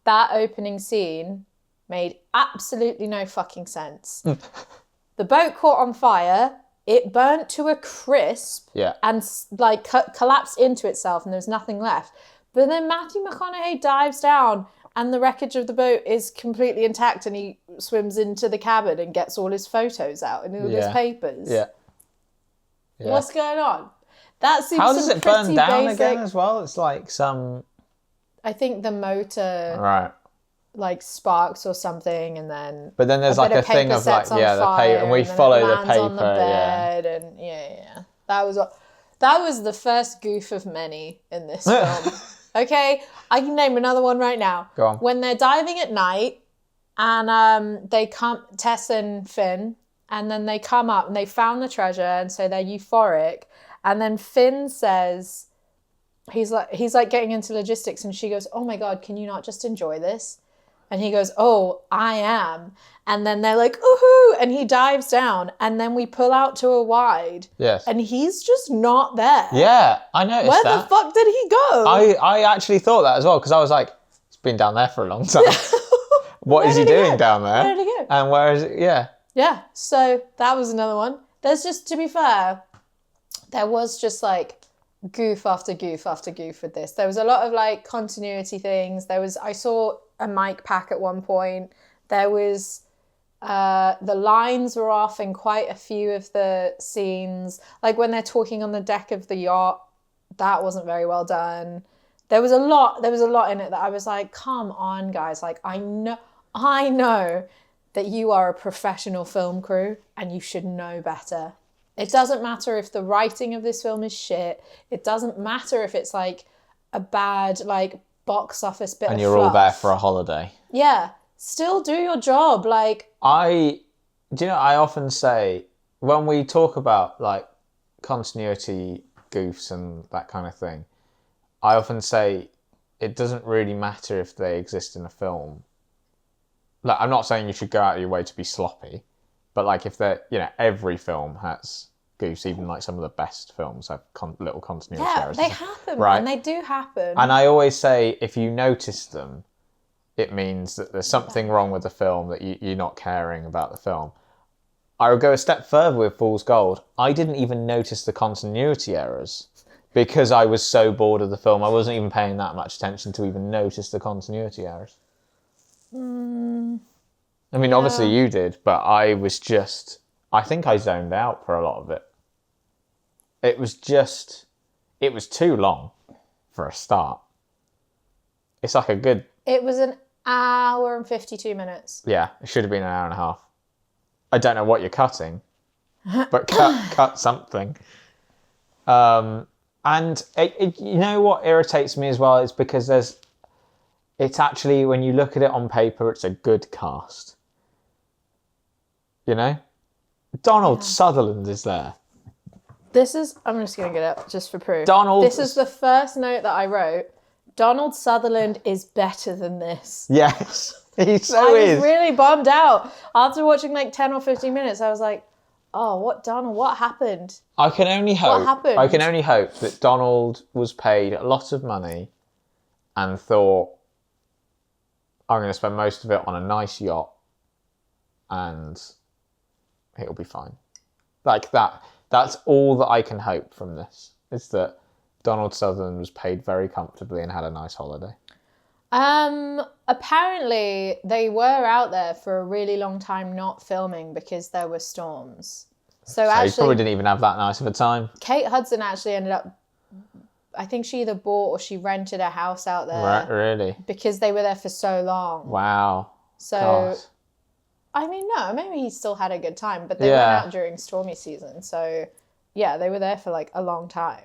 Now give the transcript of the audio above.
that opening scene made absolutely no fucking sense. The boat caught on fire. It burnt to a crisp and like collapsed into itself and there's nothing left. But then Matthew McConaughey dives down and the wreckage of the boat is completely intact and he swims into the cabin and gets all his photos out and all his papers. Yeah. What's going on? That seems How does it burn down basic... again as well? It's like some... I think the motor... Right. Like sparks or something, and then but then there's like a thing of like the paper, and we follow the paper, on the bed, and that was the first goof of many in this film. Okay, I can name another one right now. Go on. When they're diving at night, and they come, Tess and Finn, and then they come up and they found the treasure, and so they're euphoric, and then Finn says, he's like getting into logistics, and she goes, "Oh my God, can you not just enjoy this?" And he goes, "Oh, I am." And then they're like, "Ooh!" And he dives down. And then we pull out to a wide. Yes. And he's just not there. Yeah, I noticed Where that. the fuck did he go? I actually thought that as well, because I was like, he's been down there for a long time. What is he doing down there? Where did he go? And where is it? Yeah. Yeah, so that was another one. There's just, to be fair, there was just like goof after goof after goof with this. There was a lot of like continuity things. I saw a mic pack at one point. There was the lines were off in quite a few of the scenes, like when they're talking on the deck of the yacht. That wasn't very well done. There was a lot in it that I was like, come on guys, like I know that you are a professional film crew and you should know better. It doesn't matter if the writing of this film is shit. It doesn't matter if it's like a bad like box office bit of fluff. And you're all there for a holiday. Yeah. Still do your job. Like, I often say, when we talk about like continuity goofs and that kind of thing, I often say it doesn't really matter if they exist in a film. Like, I'm not saying you should go out of your way to be sloppy, but like if they're, every film has goofs, even like some of the best films have little continuity errors. They happen, right? And they do happen. And I always say, if you notice them, it means that there's something wrong with the film, that you're not caring about the film. I would go a step further with Fool's Gold. I didn't even notice the continuity errors because I was so bored of the film. I wasn't even paying that much attention to even notice the continuity errors. I mean, obviously you did, but I think I zoned out for a lot of it. It was too long for a start. It's like It was an hour and 52 minutes. Yeah, it should have been an hour and a half. I don't know what you're cutting, but cut something. And you know what irritates me as well is because it's actually, when you look at it on paper, it's a good cast. Donald Sutherland is there. I'm just going to get it just for proof. This is the first note that I wrote. Donald Sutherland is better than this. Yes, he is. I was really bummed out. After watching like 10 or 15 minutes, I was like, oh, Donald, what happened? I can only hope. What happened? I can only hope that Donald was paid a lot of money and thought, I'm going to spend most of it on a nice yacht and it'll be fine. Like that. That's all that I can hope from this, is that Donald Sutherland was paid very comfortably and had a nice holiday. Apparently they were out there for a really long time not filming because there were storms. So actually, he probably didn't even have that nice of a time. Kate Hudson actually ended up, I think she either bought or she rented a house out there. Right, really? Because they were there for so long. Wow. So, God. I mean, no, maybe he still had a good time, but they went out during stormy season. So, yeah, they were there for like a long time.